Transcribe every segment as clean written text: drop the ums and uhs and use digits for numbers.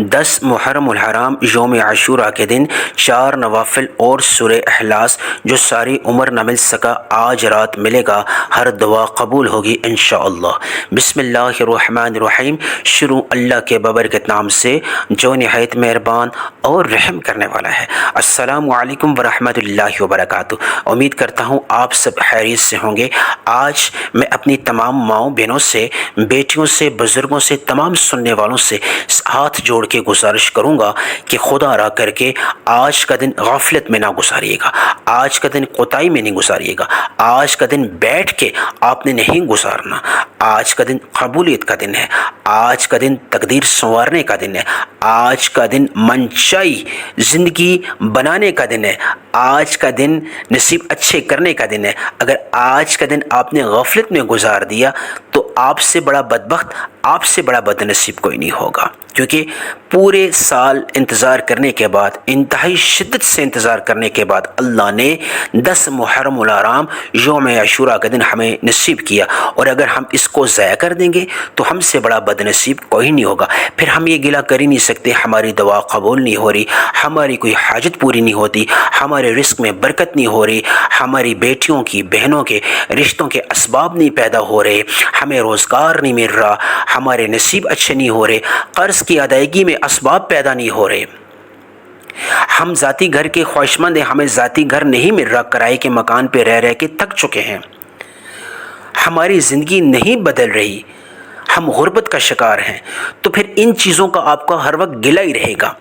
10 محرم الحرام یوم عاشورہ کے دن 4 نوافل اور سورہ اخلاص جو ساری عمر نہ مل سکا آج رات ملے گا، ہر دعا قبول ہوگی انشاءاللہ۔ بسم اللہ الرحمن الرحیم۔ شروع اللہ کے بابرکت نام سے جو نہایت مہربان اور رحم کرنے والا ہے۔ السلام علیکم ورحمۃ اللہ وبرکاتہ۔ امید کرتا ہوں آپ سب خیریت سے ہوں گے۔ آج میں اپنی تمام ماؤں بہنوں سے، بیٹیوں سے، بزرگوں سے، تمام سننے والوں سے ہاتھ جوڑ کے گزارش کروں گا کہ خدا را کر کے آج کا دن غفلت میں نہ گزاریے گا، آج کا دن کوتاہی میں نہیں گزاریے گا، آج کا دن بیٹھ کے آپ نے نہیں گزارنا۔ آج کا دن قبولیت کا دن ہے، آج کا دن تقدیر سنوارنے کا دن ہے، آج کا دن منشائی زندگی بنانے کا دن ہے، آج کا دن نصیب اچھے کرنے کا دن ہے۔ اگر آج کا دن آپ نے غفلت میں گزار دیا تو آپ سے بڑا بدبخت، آپ سے بڑا بد نصیب کوئی نہیں ہوگا، کیونکہ پورے سال انتظار کرنے کے بعد، انتہائی شدت سے انتظار کرنے کے بعد اللہ نے 10 محرم الحرام یوم عاشورہ کا دن ہمیں نصیب کیا، اور اگر ہم اس کو ضائع کر دیں گے تو ہم سے بڑا بد نصیب کوئی نہیں ہوگا۔ پھر ہم یہ گلہ کر ہی نہیں سکتے ہماری دعا قبول نہیں ہو رہی، ہماری کوئی حاجت پوری نہیں ہوتی، ہمارے رزق میں برکت نہیں ہو رہی، ہماری بیٹیوں کی، بہنوں کے رشتوں کے اسباب نہیں پیدا ہو رہے، ہمیں روزگار نہیں مل رہا، ہمارے نصیب اچھے نہیں ہو رہے، قرض کی ادائیگی میں اسباب پیدا نہیں ہو رہے، ہم ذاتی گھر کے خواہشمند ہیں، ہمیں ذاتی گھر نہیں مل رہا، کرائے کے مکان پہ رہ رہ کے تھک چکے ہیں، ہماری زندگی نہیں بدل رہی، ہم غربت کا شکار ہیں، تو پھر ان چیزوں کا آپ کا ہر وقت گلہ ہی رہے گا۔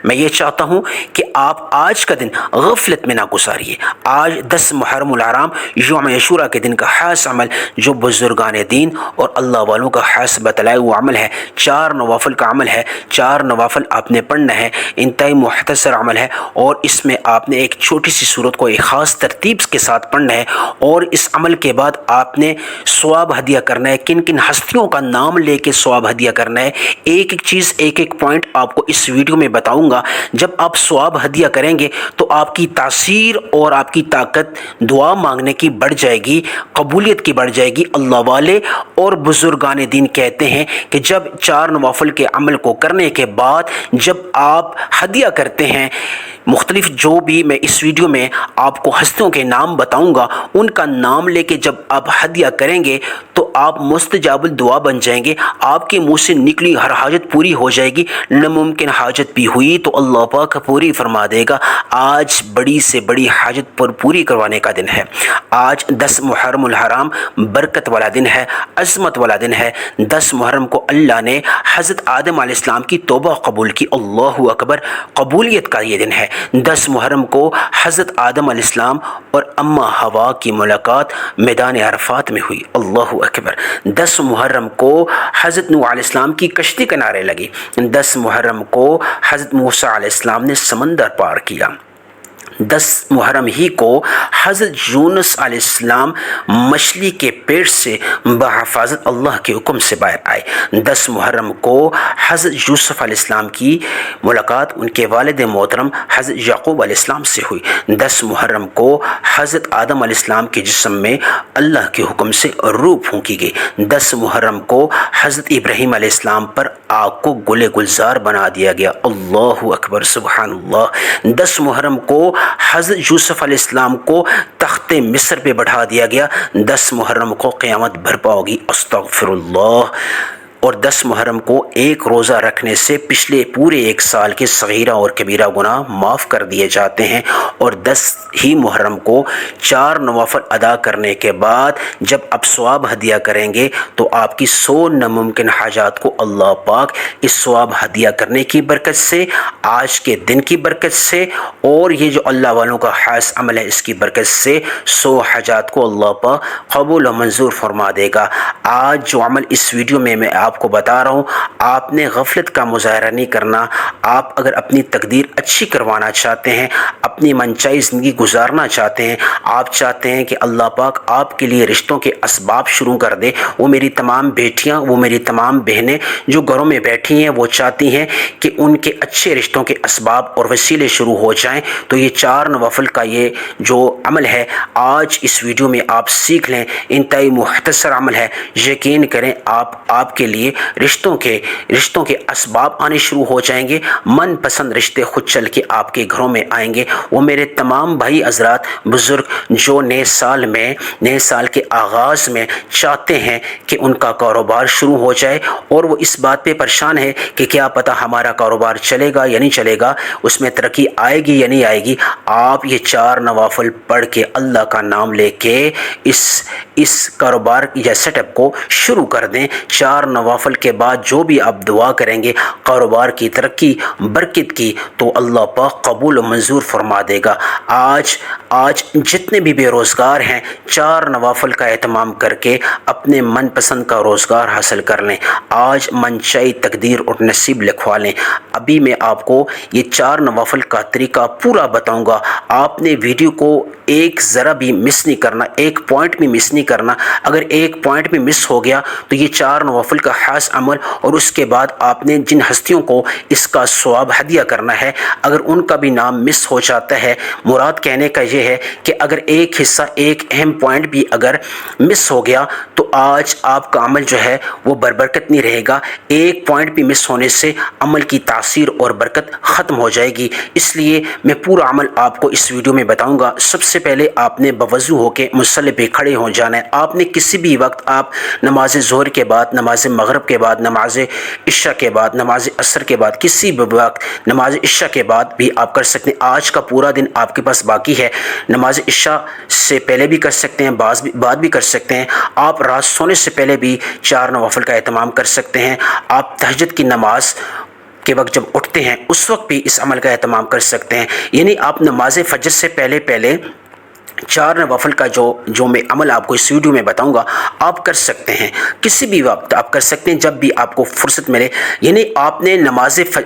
میں یہ چاہتا ہوں کہ آپ آج کا دن غفلت میں نہ گزاریے۔ آج 10 محرم الحرام یوم عاشورہ کے دن کا خاص عمل جو بزرگان دین اور اللہ والوں کا خاص بتلایا ہوا عمل ہے، 4 نوافل کا عمل ہے۔ 4 نوافل آپ نے پڑھنا ہے، انتہائی مختصر عمل ہے، اور اس میں آپ نے ایک چھوٹی سی سورت کو ایک خاص ترتیب کے ساتھ پڑھنا ہے، اور اس عمل کے بعد آپ نے ثواب ہدیہ کرنا ہے۔ کن کن ہستیوں کا نام لے کے ثواب ہدیہ کرنا ہے، ایک ایک چیز، ایک ایک پوائنٹ آپ کو اس ویڈیو میں بتاؤں گا۔ جب آپ ثواب ہدیہ کریں گے تو آپ کی تاثیر اور آپ کی طاقت دعا مانگنے کی بڑھ جائے گی، قبولیت کی بڑھ جائے گی۔ اللہ والے اور بزرگان دین کہتے ہیں کہ جب 4 نوافل کے عمل کو کرنے کے بعد جب آپ ہدیہ کرتے ہیں، مختلف جو بھی میں اس ویڈیو میں آپ کو ہستیوں کے نام بتاؤں گا، ان کا نام لے کے جب آپ ہدیہ کریں گے تو آپ مستجاب الدعا بن جائیں گے، آپ کے منہ سے نکلی ہر حاجت پوری ہو جائے گی، ناممکن حاجت بھی ہوئی تو اللہ پاک پوری فرما دے گا۔ آج بڑی سے بڑی حاجت پر پوری کروانے کا دن ہے۔ آج 10 محرم الحرام برکت والا دن ہے، عظمت والا دن ہے۔ 10 محرم کو اللہ نے حضرت آدم علیہ السلام کی توبہ قبول کی، اللہ اکبر، قبولیت کا یہ دن ہے۔ 10 محرم کو حضرت آدم علیہ السلام اور اماں حوا کی ملاقات میدان عرفات میں ہوئی، اللہ اکبر۔ 10 محرم کو حضرت نوح علیہ السلام کی کشتی کنارے لگی۔ 10 محرم کو حضرت موسیٰ علیہ السلام نے سمندر پار کیا۔ 10 محرم ہی کو حضرت یونس علیہ السلام مچھلی کے پیٹ سے بحفاظت اللہ کے حکم سے باہر آئے۔ 10 محرم کو حضرت یوسف علیہ السلام کی ملاقات ان کے والد محترم حضرت یعقوب علیہ السلام سے ہوئی۔ 10 محرم کو حضرت آدم علیہ السلام کے جسم میں اللہ کے حکم سے روح پھونکی گئی۔ 10 محرم کو حضرت ابراہیم علیہ السلام پر آگ کو گلے گلزار بنا دیا گیا، اللہ اکبر، سبحان اللہ۔ 10 محرم کو حضرت یوسف علیہ السلام کو تخت مصر پہ بٹھا دیا گیا۔ 10 محرم کو قیامت برپا ہوگی، استغفر اللہ۔ اور 10 محرم کو ایک روزہ رکھنے سے پچھلے پورے ایک سال کے صغیرہ اور کبیرہ گناہ معاف کر دیے جاتے ہیں۔ اور 10 ہی محرم کو 4 نوافل ادا کرنے کے بعد جب آپ ثواب ہدیہ کریں گے تو آپ کی 100 ناممکن حاجات کو اللہ پاک اس ثواب ہدیہ کرنے کی برکت سے، آج کے دن کی برکت سے، اور یہ جو اللہ والوں کا خاص عمل ہے اس کی برکت سے 100 حاجات کو اللہ پاک قبول و منظور فرما دے گا۔ آج جو عمل اس ویڈیو میں آپ کو بتا رہا ہوں، آپ نے غفلت کا مظاہرہ نہیں کرنا۔ آپ اگر اپنی تقدیر اچھی کروانا چاہتے ہیں، اپنی منچائی زندگی گزارنا چاہتے ہیں، آپ چاہتے ہیں کہ اللہ پاک آپ کے لیے رشتوں کے اسباب شروع کر دے، وہ میری تمام بیٹیاں، وہ میری تمام بہنیں جو گھروں میں بیٹھی ہیں وہ چاہتی ہیں کہ ان کے اچھے رشتوں کے اسباب اور وسیلے شروع ہو جائیں، تو یہ 4 نوافل کا یہ جو عمل ہے آج اس ویڈیو میں آپ سیکھ لیں۔ انتہائی مختصر عمل ہے، یقین کریں آپ کے لیے لیے رشتوں کے اسباب آنے شروع ہو جائیں گے، من پسند رشتے خود چل کے آپ کے گھروں میں آئیں گے۔ وہ میرے تمام بھائی حضرات بزرگ جو نئے سال کے آغاز میں چاہتے ہیں کہ ان کا کاروبار شروع ہو جائے اور وہ اس بات پہ پریشان ہے کہ کیا پتہ ہمارا کاروبار چلے گا یا نہیں چلے گا، اس میں ترقی آئے گی یا نہیں آئے گی، آپ یہ 4 نوافل پڑھ کے اللہ کا نام لے کے اس کاروبار یا سیٹ اپ کو شروع کر دیں۔ 4 نوافل کے بعد جو بھی آپ دعا کریں گے کاروبار کی ترقی برکت کی، تو اللہ پاک قبول و منظور فرما دے گا۔ آج جتنے بھی بے روزگار ہیں 4 نوافل کا اہتمام کر کے اپنے من پسند کا روزگار حاصل کر لیں۔ آج منشائی تقدیر اور نصیب لکھوا لیں۔ ابھی میں آپ کو یہ 4 نوافل کا طریقہ پورا بتاؤں گا۔ آپ نے ویڈیو کو ایک ذرا بھی مس نہیں کرنا، ایک پوائنٹ بھی مس نہیں کرنا۔ اگر ایک پوائنٹ بھی مس ہو گیا تو یہ 4 نوافل کا خاص عمل اور اس کے بعد آپ نے جن ہستیوں کو اس کا ثواب ہدیہ کرنا ہے، اگر ان کا بھی نام مس ہو جاتا ہے، مراد کہنے کا یہ ہے کہ اگر ایک حصہ ایک اہم پوائنٹ بھی اگر مس ہو گیا تو آج آپ کا عمل جو ہے وہ بربرکت نہیں رہے گا۔ ایک پوائنٹ بھی مس ہونے سے عمل کی تاثیر اور برکت ختم ہو جائے گی۔ اس لیے میں پورا عمل آپ کو اس ویڈیو میں بتاؤں گا۔ سب سے پہلے آپ نے بوضو ہو کے مصلی پہ کھڑے ہو جانا ہے۔ آپ نے کسی بھی وقت آپ نماز ظہر کے بعد، نماز مغرب کے بعد، نماز عشاء کے بعد، نماز عصر کے بعد، کسی بھی وقت نماز عشاء کے بعد بھی آپ کر سکتے ہیں۔ آج کا پورا دن آپ کے پاس باقی ہے، نماز عشاء سے پہلے بھی کر سکتے ہیں، بعد بھی کر سکتے ہیں۔ آپ رات سونے سے پہلے بھی 4 نوافل کا اہتمام کر سکتے ہیں۔ آپ تہجد کی نماز کے وقت جب اٹھتے ہیں اس وقت بھی اس عمل کا اہتمام کر سکتے ہیں، یعنی آپ نماز فجر سے پہلے 4 نوافل کا جو میں عمل آپ کو اس ویڈیو میں بتاؤں گا آپ کر سکتے ہیں۔ کسی بھی وقت آپ کر سکتے ہیں جب بھی آپ کو فرصت ملے، یعنی آپ نے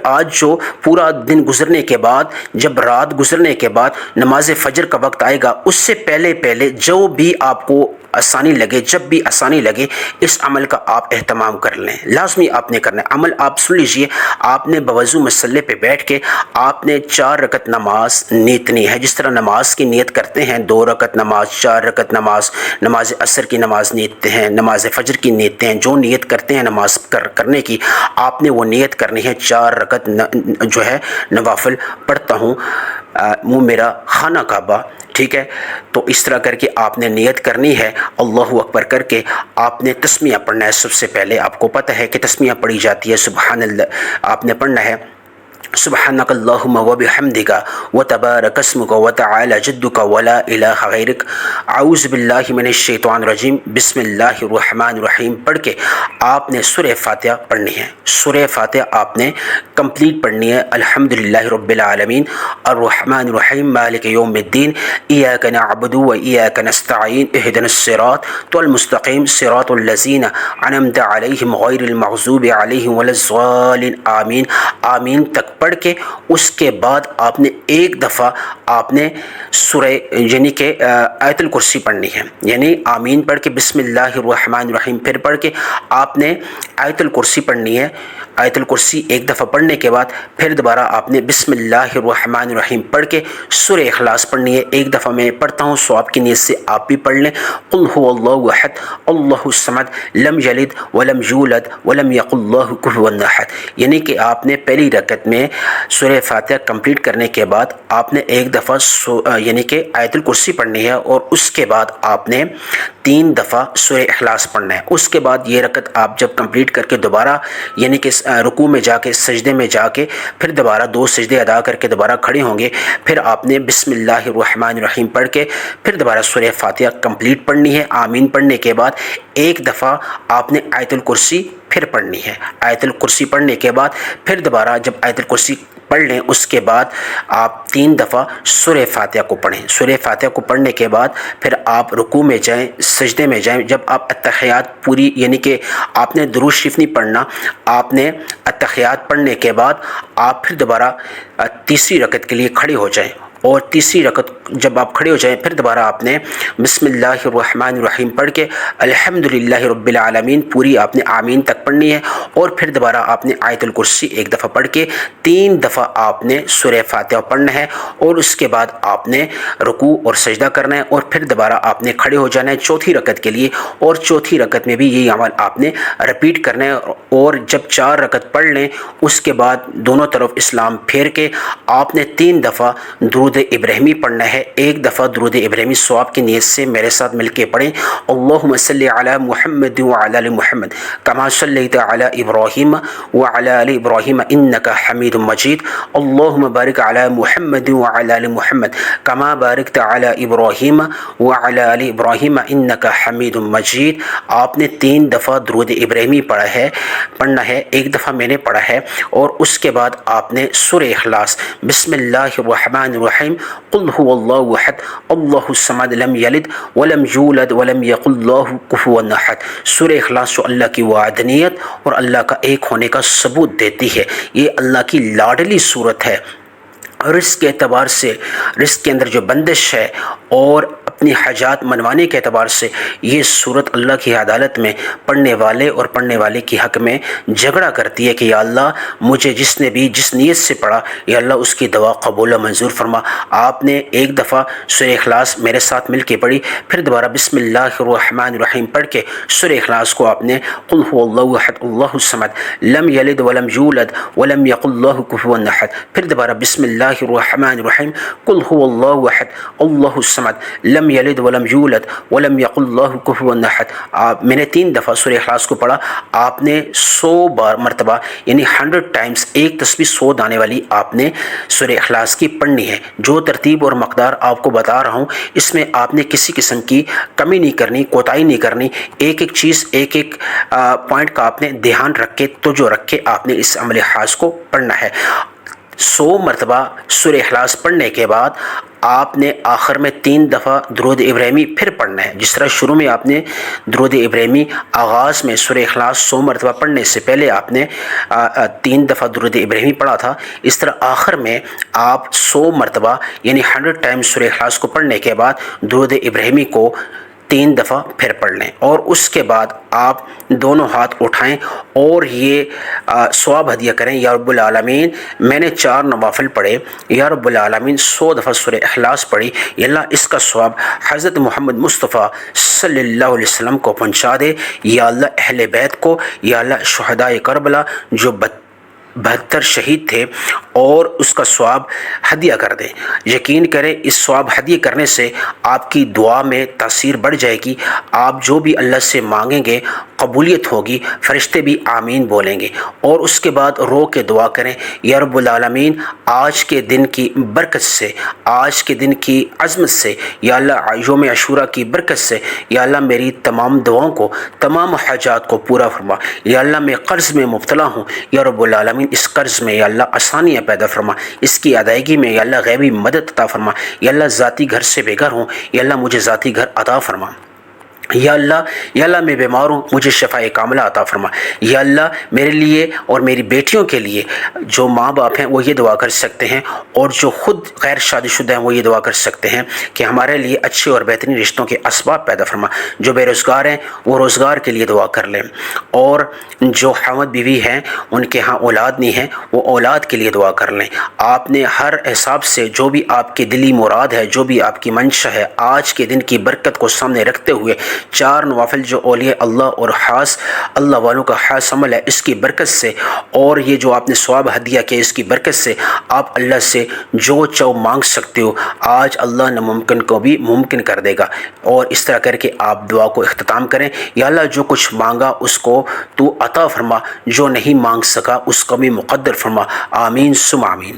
آج جو پورا دن گزرنے کے بعد، جب رات گزرنے کے بعد نماز فجر کا وقت آئے گا اس سے پہلے جو بھی آپ کو آسانی لگے، جب بھی آسانی لگے اس عمل کا آپ اہتمام کر لیں۔ لازمی آپ نے کرنا ہے عمل۔ آپ سن لیجئے، آپ نے بوضو مصلی پہ بیٹھ کے آپ نے 4 رکعت نماز نیتنی ہے، جس طرح نماز کی نیت کرتے ہیں 2 رکعت نماز، 4 رکعت نماز، نماز عصر کی نماز نیتتے ہیں، نماز فجر کی نیتتے ہیں، جو نیت کرتے ہیں نماز کرنے کی آپ نے وہ نیت کرنی ہے۔ 4 رکعت جو ہے نوافل پڑھتا ہوں وہ میرا خانہ کعبہ، ٹھیک ہے؟ تو اس طرح کر کے آپ نے نیت کرنی ہے۔ اللہ اکبر کر کے آپ نے تسمیہ پڑھنا ہے۔ سب سے پہلے آپ کو پتہ ہے کہ تسمیہ پڑھی جاتی ہے، سبحان اللہ آپ نے پڑھنا ہے، سبحانک اللہم وبحمدک وتبارک اسمک وتعالی جدک ولا الہ غیرک، اعوذ باللہ من الشیطان الرجیم، بسم اللہ الرحمن الرحیم پڑھ کے آپ نے سورہ فاتحہ پڑھنی ہے۔ سورہ فاتحہ آپ نے کمپلیٹ پڑھنی ہے۔ الحمدللہ رب العالمین الرحمن الرحیم مالک یوم الدین ایاک نعبد و ایاک نستعین اہدنا الصراط المستقیم صراط الذین انعمت علیہم غیر المغضوب علیہم ولا الضالین آمین۔ آمین تک پڑھ کے اس کے بعد آپ نے ایک دفعہ آپ نے سورہ یعنی کہ آیت الکرسی پڑھنی ہے، یعنی آمین پڑھ کے بسم اللہ الرحمن الرحیم پھر پڑھ کے آپ نے آیت الکرسی پڑھنی ہے۔ آیت الکرسی ایک دفعہ پڑھنے کے بعد پھر دوبارہ آپ نے بسم اللہ الرحمن الرحیم پڑھ کے سورہ اخلاص پڑھنی ہے۔ ایک دفعہ میں پڑھتا ہوں، ثواب کی نیت سے آپ بھی پڑھ لیں۔ قل هو اللہ احد اللہ الصمد لم یلد ولم یولد ولم یکن لہ کفوا احد، یعنی کہ آپ نے پہلی رکعت میں سورہ فاتحہ کمپلیٹ کرنے کے بعد آپ نے ایک دفعہ یعنی کہ آیت الکرسی پڑھنی ہے اور اس کے بعد آپ نے 3 دفعہ سورہ اخلاص پڑھنا ہے۔ اس کے بعد یہ رکعت آپ جب کمپلیٹ کر کے دوبارہ یعنی کہ رکوع میں جا کے سجدے میں جا کے پھر دوبارہ 2 سجدے ادا کر کے دوبارہ کھڑے ہوں گے، پھر آپ نے بسم اللہ الرحمن الرحیم پڑھ کے پھر دوبارہ سورہ فاتحہ کمپلیٹ پڑھنی ہے۔ آمین پڑھنے کے بعد ایک دفعہ آپ نے آیت الکرسی پھر پڑھنی ہے۔ آیت الکرسی پڑھنے کے بعد پھر دوبارہ جب آیت الکرسی پڑھ لیں اس کے بعد آپ 3 دفعہ سورہ فاتحہ کو پڑھیں۔ سورہ فاتحہ کو پڑھنے کے بعد پھر آپ رکوع میں جائیں، سجدے میں جائیں۔ جب آپ اتحیات پوری یعنی کہ آپ نے درود شریف نہیں پڑھنا، آپ نے اتحیات پڑھنے کے بعد آپ پھر دوبارہ تیسری رکعت کے لیے کھڑے ہو جائیں اور تیسری رکعت جب آپ کھڑے ہو جائیں پھر دوبارہ آپ نے بسم اللہ الرحمن الرحیم پڑھ کے الحمدللہ رب العالمین پوری آپ نے آمین تک پڑھنی ہے، اور پھر دوبارہ آپ نے آیت الکرسی ایک دفعہ پڑھ کے 3 دفعہ آپ نے سورہ فاتحہ پڑھنا ہے، اور اس کے بعد آپ نے رکوع اور سجدہ کرنا ہے، اور پھر دوبارہ آپ نے کھڑے ہو جانا ہے چوتھی رکعت کے لیے، اور چوتھی رکعت میں بھی یہی عمل آپ نے رپیٹ کرنا ہے۔ اور جب 4 رکعت پڑھ لیں اس کے بعد دونوں طرف اسلام پھیر کے آپ نے 3 دفعہ درود ابراہیمی پڑھنا ہے۔ ایک دفعہ درود ابراہیمی ثواب کی نیت سے میرے ساتھ مل کے پڑھیں، اللہم صلی علی محمد وعلی آل محمد کما صلیت علی ابراہیم وعلی آل ابراہیم انک حمید مجید، اللہم بارک علی محمد وعلی آل محمد کما بارکت علی ابراہیم وعلی آل ابراہیم انک حمید مجید۔ آپ نے 3 دفعہ درود ابراہیمی پڑھنا ہے، ایک دفعہ میں نے پڑھا ہے، اور اس کے بعد آپ نے سورہ اخلاص بسم اللہ الرحمن الرحیم قل هو اللہ احد اللہ الصمد لم یلد ولم یولد ولم یکن له کفوا احد، سورہ اخلاص جو اللہ کی وحدانیت اور اللہ کا ایک ہونے کا ثبوت دیتی ہے، یہ اللہ کی لاڈلی صورت ہے۔ رزق کے اعتبار سے، رزق کے اندر جو بندش ہے اور اپنی حاجات منوانے کے اعتبار سے یہ صورت اللہ کی عدالت میں پڑھنے والے اور پڑھنے والے کی حق میں جھگڑا کرتی ہے کہ یا اللہ مجھے جس نے بھی جس نیت سے پڑھا یا اللہ اس کی دعا قبول و منظور فرما۔ آپ نے ایک دفعہ سورہ اخلاص میرے ساتھ مل کے پڑھی، پھر دوبارہ بسم اللہ الرحمن الرحیم پڑھ کے سورہ اخلاص کو آپ نے قل هو اللہ احد اللہ الصمد لم یلد ولم یولد ولم یکن له کفوا احد، پھر دوبارہ بسم اللہ الرحمن الرحیم قل هو اللہ احد اللہ الصمد لم یلد ولم یولد ولم یکن له کفوا احد۔ میں نے 3 دفعہ سورہ اخلاص کو پڑھا، آپ نے 100 مرتبہ یعنی 100 ٹائمز ایک تسبیح 100 دانے والی آپ نے سورہ اخلاص کی پڑھنی ہے۔ جو ترتیب اور مقدار آپ کو بتا رہا ہوں اس میں آپ نے کسی قسم کی کمی نہیں کرنی، کوتاہی نہیں کرنی، ایک ایک چیز ایک ایک پوائنٹ کا آپ نے دھیان رکھ کے توجہ رکھ کے آپ نے اس عمل خاص کو پڑھنا ہے۔ 100 مرتبہ سورہ اخلاص پڑھنے کے بعد آپ نے آخر میں 3 دفعہ درود ابراہیمی پھر پڑھنا ہے۔ جس طرح شروع میں آپ نے درود ابراہیمی آغاز میں سورہ اخلاص 100 مرتبہ پڑھنے سے پہلے آپ نے 3 دفعہ درود ابراہیمی پڑھا تھا، اس طرح آخر میں آپ 100 مرتبہ یعنی 100 ٹائم سورہ اخلاص کو پڑھنے کے بعد درود ابراہیمی کو 3 دفعہ پھر پڑھ لیں، اور اس کے بعد آپ دونوں ہاتھ اٹھائیں اور یہ ثواب ہدیہ کریں، یا رب العالمین میں نے 4 نوافل پڑھے، یا رب العالمین 100 دفعہ سورہ اخلاص پڑھی، یا اللہ اس کا ثواب حضرت محمد مصطفیٰ صلی اللہ علیہ وسلم کو پہنچا دے، یا اللہ اہل بیت کو، یا اللہ شہدائے کربلا جو 72 شہید تھے، اور اس کا ثواب ہدیہ کر دیں۔ یقین کریں اس ثواب ہدیہ کرنے سے آپ کی دعا میں تاثیر بڑھ جائے گی، آپ جو بھی اللہ سے مانگیں گے قبولیت ہوگی، فرشتے بھی آمین بولیں گے، اور اس کے بعد رو کے دعا کریں، یا رب العالمین آج کے دن کی برکت سے، آج کے دن کی عظمت سے، یا اللہ یوم عاشوراء کی برکت سے، یا اللہ میری تمام دعاؤں کو، تمام حاجات کو پورا فرما، یا اللہ میں قرض میں مبتلا ہوں، یا رب العالمین اس قرض میں یا اللہ آسانیاں پیدا فرما، اس کی ادائیگی میں یا اللہ غیبی مدد عطا فرما، یا اللہ ذاتی گھر سے بے گھر ہوں، یا اللہ مجھے ذاتی گھر عطا فرما، یا اللہ میں بیمار ہوں مجھے شفاء کاملہ عطا فرما، یا اللہ میرے لیے اور میری بیٹیوں کے لیے جو ماں باپ ہیں وہ یہ دعا کر سکتے ہیں، اور جو خود غیر شادی شدہ ہیں وہ یہ دعا کر سکتے ہیں کہ ہمارے لیے اچھے اور بہترین رشتوں کے اسباب پیدا فرما، جو بے روزگار ہیں وہ روزگار کے لیے دعا کر لیں، اور جو خاوند بیوی ہیں ان کے ہاں اولاد نہیں ہے وہ اولاد کے لیے دعا کر لیں۔ آپ نے ہر حساب سے جو بھی آپ کی دلی مراد ہے، جو بھی آپ کی منشا ہے، آج کے دن کی برکت کو سامنے رکھتے ہوئے 4 نوافل جو اولیاء اللہ اور خاص اللہ والوں کا خاص عمل ہے اس کی برکت سے، اور یہ جو آپ نے ثواب ہدیہ کیا اس کی برکت سے آپ اللہ سے جو چاہو مانگ سکتے ہو، آج اللہ ناممکن کو بھی ممکن کر دے گا، اور اس طرح کر کے آپ دعا کو اختتام کریں، یا اللہ جو کچھ مانگا اس کو تو عطا فرما، جو نہیں مانگ سکا اس کو بھی مقدر فرما، آمین ثم آمین۔